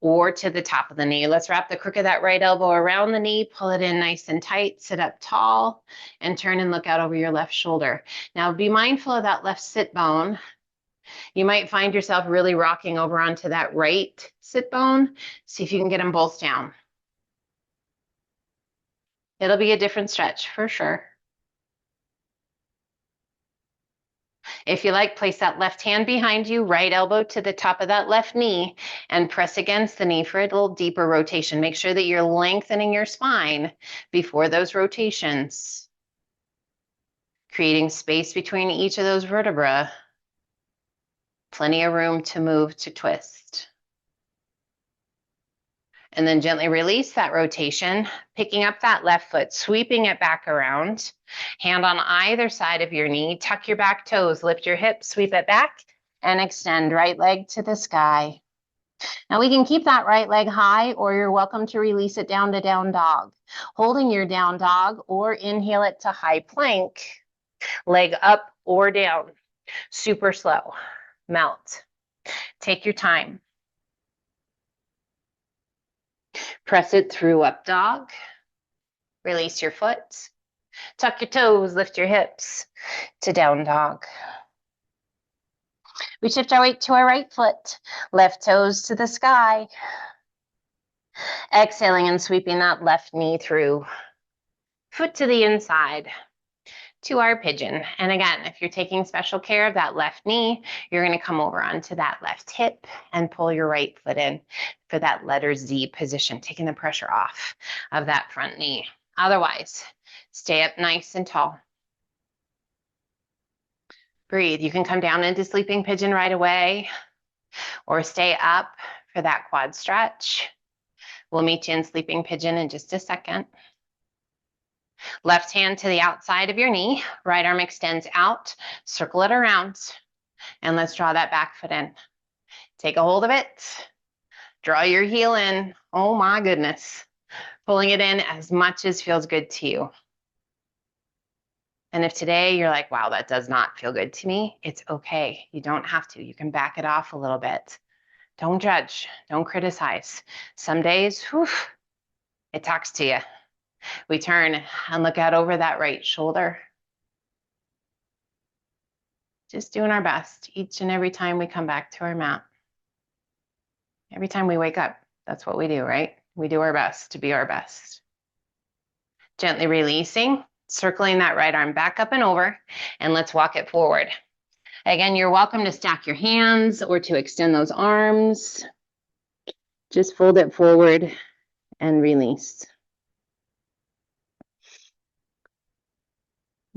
or to the top of the knee. Let's wrap the crook of that right elbow around the knee, pull it in nice and tight, sit up tall, and turn and look out over your left shoulder. Now be mindful of that left sit bone. You might find yourself really rocking over onto that right sit bone. See if you can get them both down. It'll be a different stretch for sure. If you like, place that left hand behind you, right elbow to the top of that left knee, and press against the knee for a little deeper rotation. Make sure that you're lengthening your spine before those rotations, creating space between each of those vertebrae. Plenty of room to move, to twist. And then gently release that rotation, picking up that left foot, sweeping it back around. Hand on either side of your knee, tuck your back toes, lift your hips, sweep it back, and extend right leg to the sky. Now we can keep that right leg high, or you're welcome to release it down to down dog. Holding your down dog, or inhale it to high plank, leg up or down. Super slow. Melt. Take your time. Press it through up dog. Release your foot. Tuck your toes, lift your hips to down dog. We shift our weight to our right foot, left toes to the sky. Exhaling and sweeping that left knee through. Foot to the inside to our pigeon. And again, if you're taking special care of that left knee, you're going to come over onto that left hip and pull your right foot in for that letter Z position, taking the pressure off of that front knee. Otherwise, stay up nice and tall. Breathe. You can come down into sleeping pigeon right away or stay up for that quad stretch. We'll meet you in sleeping pigeon in just a second. Left hand to the outside of your knee, right arm extends out, circle it around, and let's draw that back foot in. Take a hold of it, draw your heel in. Oh my goodness. Pulling it in as much as feels good to you. And if today you're like, wow, that does not feel good to me, it's okay. You don't have to. You can back it off a little bit. Don't judge. Don't criticize. Some days, whew, it talks to you. We turn and look out over that right shoulder. Just doing our best each and every time we come back to our mat. Every time we wake up, that's what we do, right? We do our best to be our best. Gently releasing, circling that right arm back up and over, and let's walk it forward. Again, you're welcome to stack your hands or to extend those arms. Just fold it forward and release.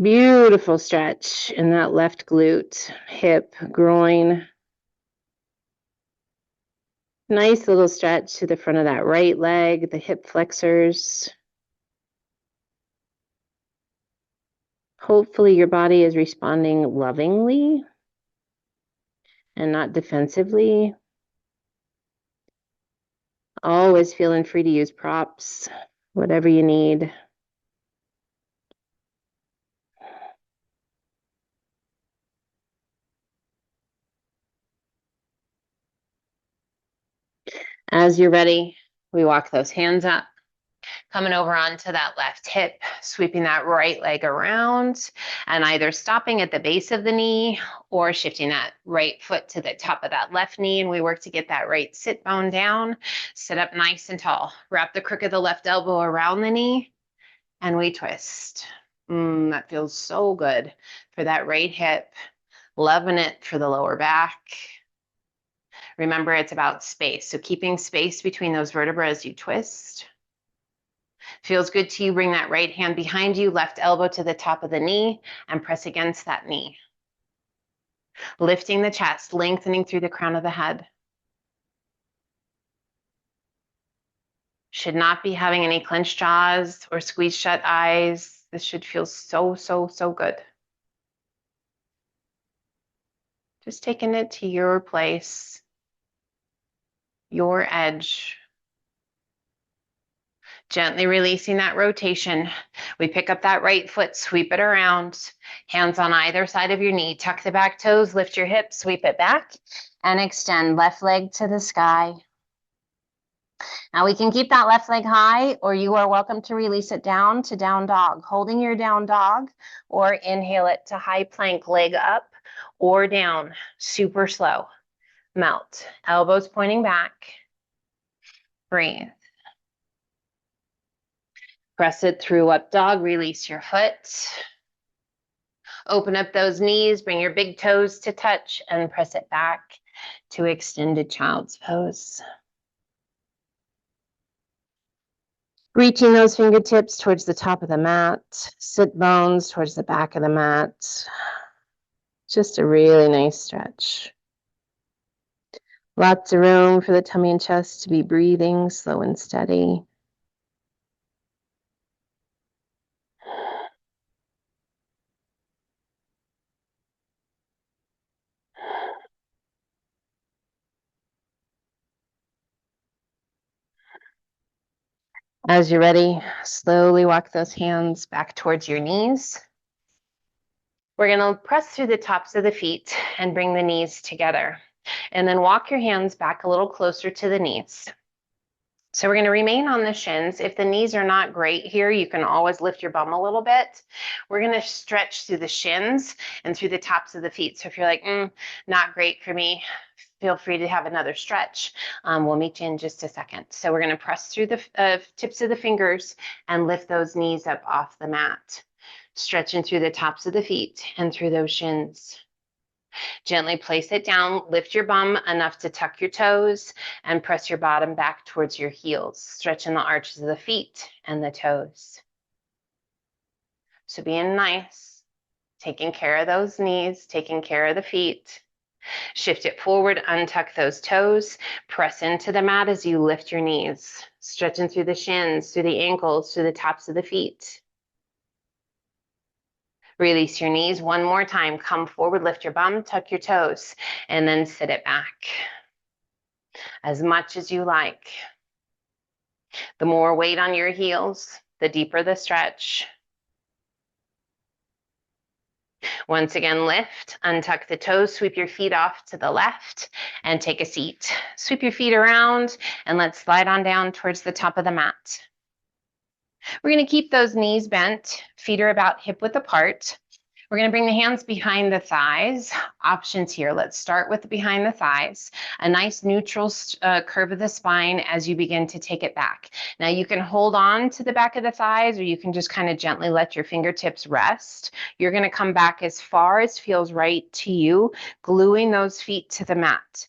Beautiful stretch in that left glute, hip, groin. Nice little stretch to the front of that right leg, the hip flexors. Hopefully your body is responding lovingly and not defensively. Always feeling free to use props, whatever you need. As you're ready, we walk those hands up, coming over onto that left hip, sweeping that right leg around, and either stopping at the base of the knee or shifting that right foot to the top of that left knee. And we work to get that right sit bone down, sit up nice and tall. Wrap the crook of the left elbow around the knee, and we twist. That feels so good for that right hip. Loving it for the lower back. Remember, it's about space. So keeping space between those vertebrae as you twist. Feels good to you, bring that right hand behind you, left elbow to the top of the knee, and press against that knee. Lifting the chest, lengthening through the crown of the head. Should not be having any clenched jaws or squeezed shut eyes. This should feel so, so, so good. Just taking it to your place, your edge. Gently releasing that rotation. We pick up that right foot, sweep it around, hands on either side of your knee. Tuck the back toes, lift your hips, sweep it back, and extend left leg to the sky. Now we can keep that left leg high, or you are welcome to release it down to down dog. Holding your down dog, or inhale it to high plank, leg up or down, super slow. Melt, elbows pointing back. Breathe. Press it through up dog, release your foot. Open up those knees, bring your big toes to touch and press it back to extended child's pose. Reaching those fingertips towards the top of the mat, sit bones towards the back of the mat. Just a really nice stretch. Lots of room for the tummy and chest to be breathing slow and steady. As you're ready, slowly walk those hands back towards your knees. We're going to press through the tops of the feet and bring the knees together. And then walk your hands back a little closer to the knees. So we're going to remain on the shins. If the knees are not great here, you can always lift your bum a little bit. We're going to stretch through the shins and through the tops of the feet. So if you're like, not great for me, feel free to have another stretch. We'll meet you in just a second. So we're going to press through the tips of the fingers and lift those knees up off the mat. Stretching through the tops of the feet and through those shins. Gently place it down, lift your bum enough to tuck your toes, and press your bottom back towards your heels, stretching the arches of the feet and the toes. So being nice, taking care of those knees, taking care of the feet. Shift it forward, untuck those toes, press into the mat as you lift your knees, stretching through the shins, through the ankles, through the tops of the feet. Release your knees one more time. Come forward, lift your bum, tuck your toes, and then sit it back. As much as you like. The more weight on your heels, the deeper the stretch. Once again, lift, untuck the toes, sweep your feet off to the left, and take a seat. Sweep your feet around, and let's slide on down towards the top of the mat. We're going to keep those knees bent. Feet are about hip width apart. We're going to bring the hands behind the thighs. Options here. Let's start with behind the thighs. A nice neutral curve of the spine as you begin to take it back. Now you can hold on to the back of the thighs, or you can just kind of gently let your fingertips rest. You're going to come back as far as feels right to you, gluing those feet to the mat.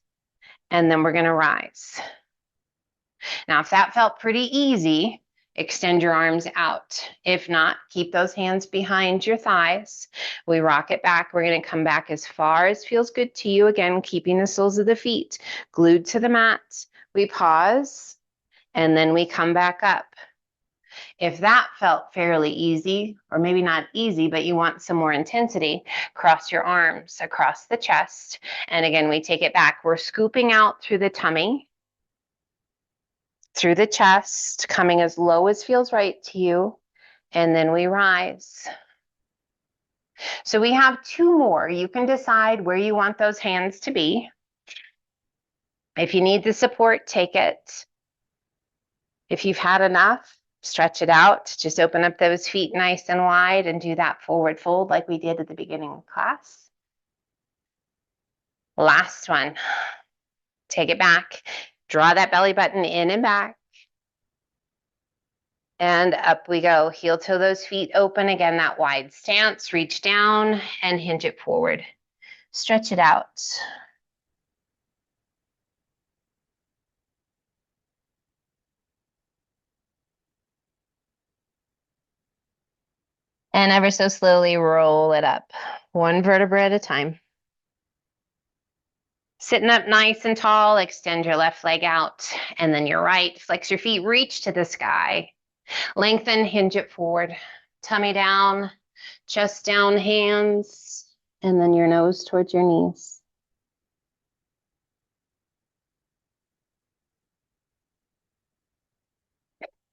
And then we're going to rise. Now, if that felt pretty easy, extend your arms out. If not, keep those hands behind your thighs. We rock it back. We're going to come back as far as feels good to you. Again, keeping the soles of the feet glued to the mat. We pause, and then we come back up. If that felt fairly easy, or maybe not easy, but you want some more intensity, cross your arms across the chest. And again, we take it back. We're scooping out through the tummy, through the chest, coming as low as feels right to you, and then we rise. So we have two more. You can decide where you want those hands to be. If you need the support, take it. If you've had enough, stretch it out. Just open up those feet nice and wide and do that forward fold like we did at the beginning of class. Last one. Take it back. Draw that belly button in and back. And up we go. Heel toe those feet open. Again, that wide stance. Reach down and hinge it forward. Stretch it out. And ever so slowly roll it up, one vertebra at a time. Sitting up nice and tall, extend your left leg out, and then your right. Flex your feet, reach to the sky. Lengthen, hinge it forward. Tummy down, chest down, hands, and then your nose towards your knees.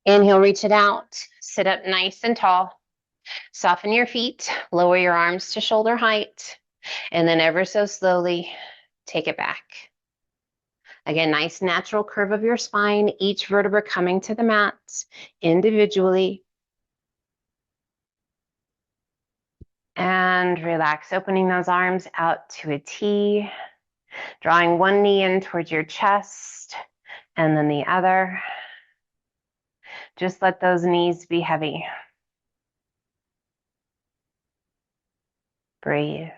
Inhale, reach it out. Sit up nice and tall. Soften your feet. Lower your arms to shoulder height. And then ever so slowly, take it back. Again, nice natural curve of your spine, each vertebra coming to the mat individually. And relax, opening those arms out to a T, drawing one knee in towards your chest and then the other. Just let those knees be heavy. Breathe.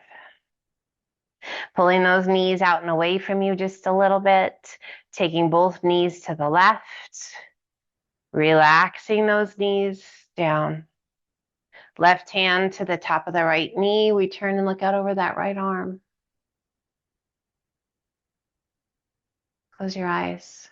Pulling those knees out and away from you just a little bit, taking both knees to the left, relaxing those knees down. Left hand to the top of the right knee. We turn and look out over that right arm. Close your eyes.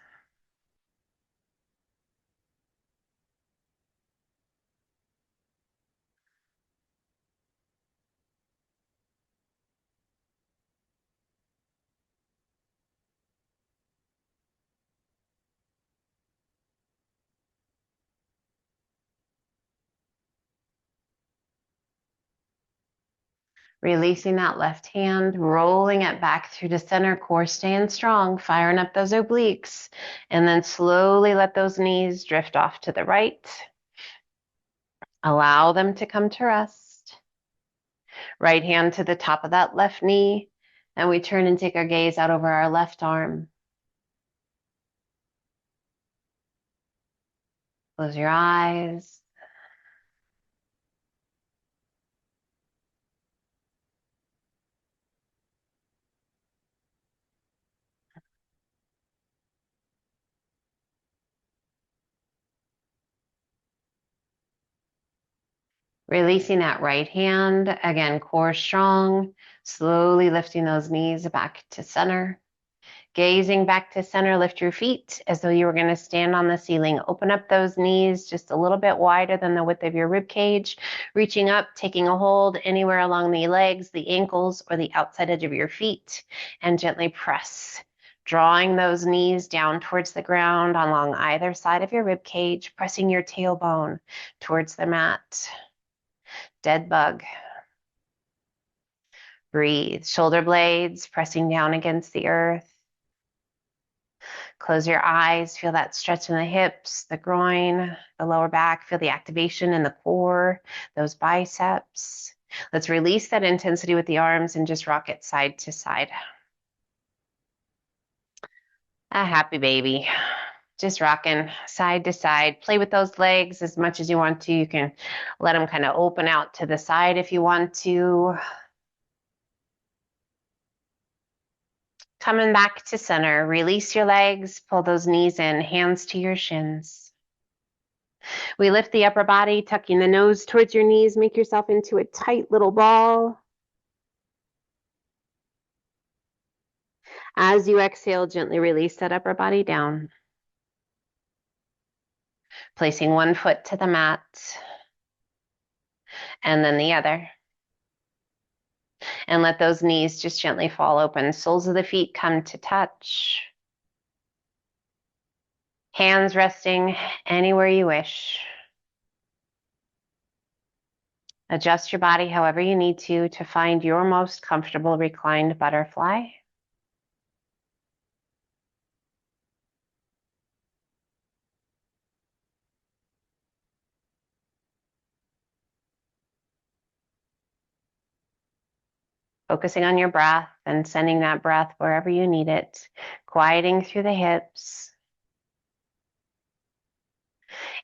Releasing that left hand, rolling it back through to center, core staying strong, firing up those obliques, and then slowly let those knees drift off to the right. Allow them to come to rest. Right hand to the top of that left knee, and we turn and take our gaze out over our left arm. Close your eyes. Releasing that right hand, again, core strong, slowly lifting those knees back to center. Gazing back to center, lift your feet as though you were going to stand on the ceiling. Open up those knees just a little bit wider than the width of your rib cage. Reaching up, taking a hold anywhere along the legs, the ankles, or the outside edge of your feet, and gently press. Drawing those knees down towards the ground along either side of your rib cage, pressing your tailbone towards the mat. Dead bug. Breathe. Shoulder blades pressing down against the earth. Close your eyes, feel that stretch in the hips, the groin, the lower back, feel the activation in the core, those biceps. Let's release that intensity with the arms and just rock it side to side. A happy baby. Just rocking side to side. Play with those legs as much as you want to. You can let them kind of open out to the side if you want to. Coming back to center, release your legs, pull those knees in, hands to your shins. We lift the upper body, tucking the nose towards your knees, make yourself into a tight little ball. As you exhale, gently release that upper body down. Placing one foot to the mat, and then the other. And let those knees just gently fall open. Soles of the feet come to touch. Hands resting anywhere you wish. Adjust your body however you need to find your most comfortable reclined butterfly. Focusing on your breath and sending that breath wherever you need it, quieting through the hips.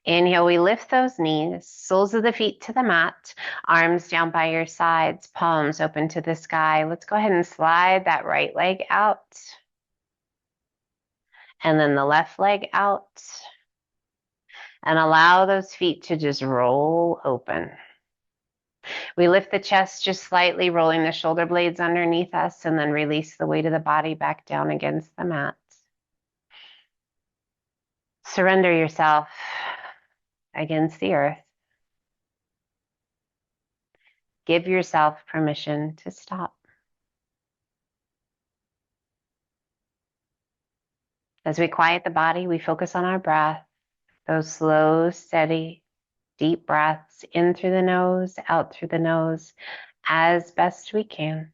Inhale, we lift those knees, soles of the feet to the mat, arms down by your sides, palms open to the sky. Let's go ahead and slide that right leg out. And then the left leg out. And allow those feet to just roll open. We lift the chest just slightly, rolling the shoulder blades underneath us, and then release the weight of the body back down against the mat. Surrender yourself against the earth. Give yourself permission to stop. As we quiet the body, we focus on our breath, Those slow, steady, deep breaths in through the nose, out through the nose, as best we can.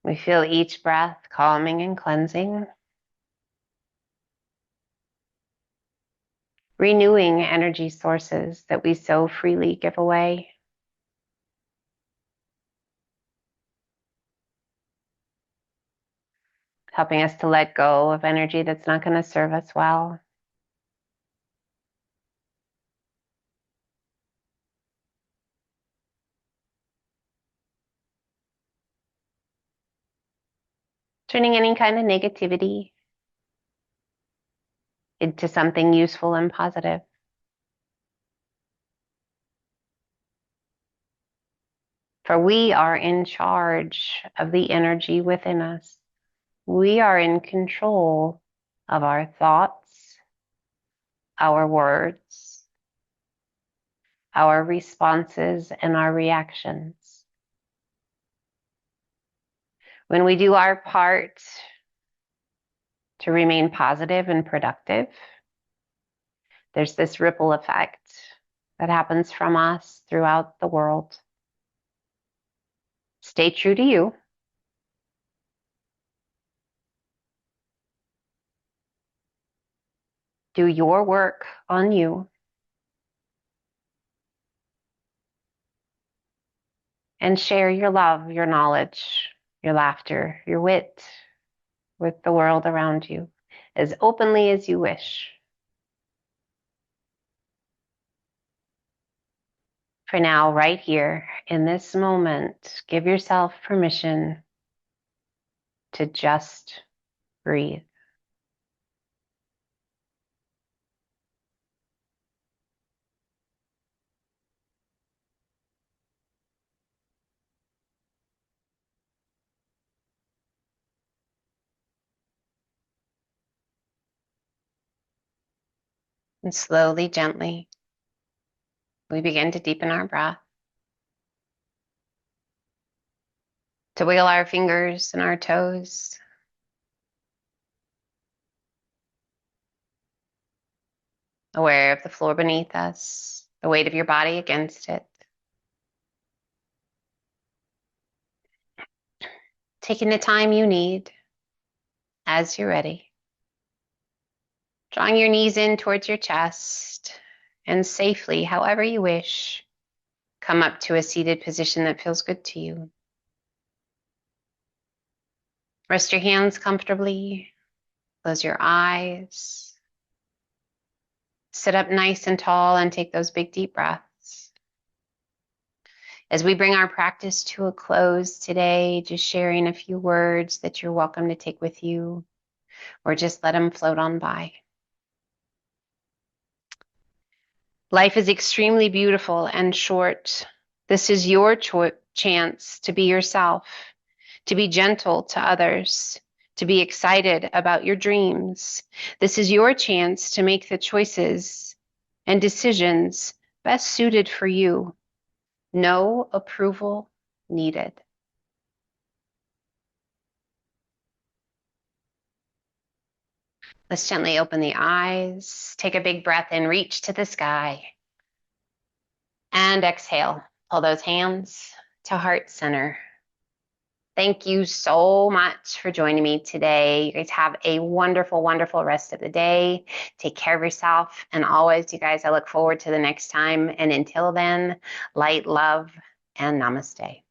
We feel each breath calming and cleansing, renewing energy sources that we so freely give away. Helping us to let go of energy that's not going to serve us well. Turning any kind of negativity into something useful and positive. For we are in charge of the energy within us. We are in control of our thoughts, our words, our responses, and our reactions. When we do our part to remain positive and productive, there's this ripple effect that happens from us throughout the world. Stay true to you. Do your work on you. And share your love, your knowledge, your laughter, your wit with the world around you as openly as you wish. For now, right here in this moment, give yourself permission to just breathe. And slowly, gently, we begin to deepen our breath, to wiggle our fingers and our toes, aware of the floor beneath us, the weight of your body against it. Taking the time you need as you're ready. Drawing your knees in towards your chest and safely, however you wish, come up to a seated position that feels good to you. Rest your hands comfortably. Close your eyes. Sit up nice and tall and take those big deep breaths. As we bring our practice to a close today, just sharing a few words that you're welcome to take with you or just let them float on by. Life is extremely beautiful and short. This is your chance to be yourself, to be gentle to others, to be excited about your dreams. This is your chance to make the choices and decisions best suited for you. No approval needed. Let's gently open the eyes, take a big breath in, reach to the sky, and exhale. Pull those hands to heart center. Thank you so much for joining me today. You guys have a wonderful, wonderful rest of the day. Take care of yourself. And always, you guys, I look forward to the next time. And until then, light, love, and namaste.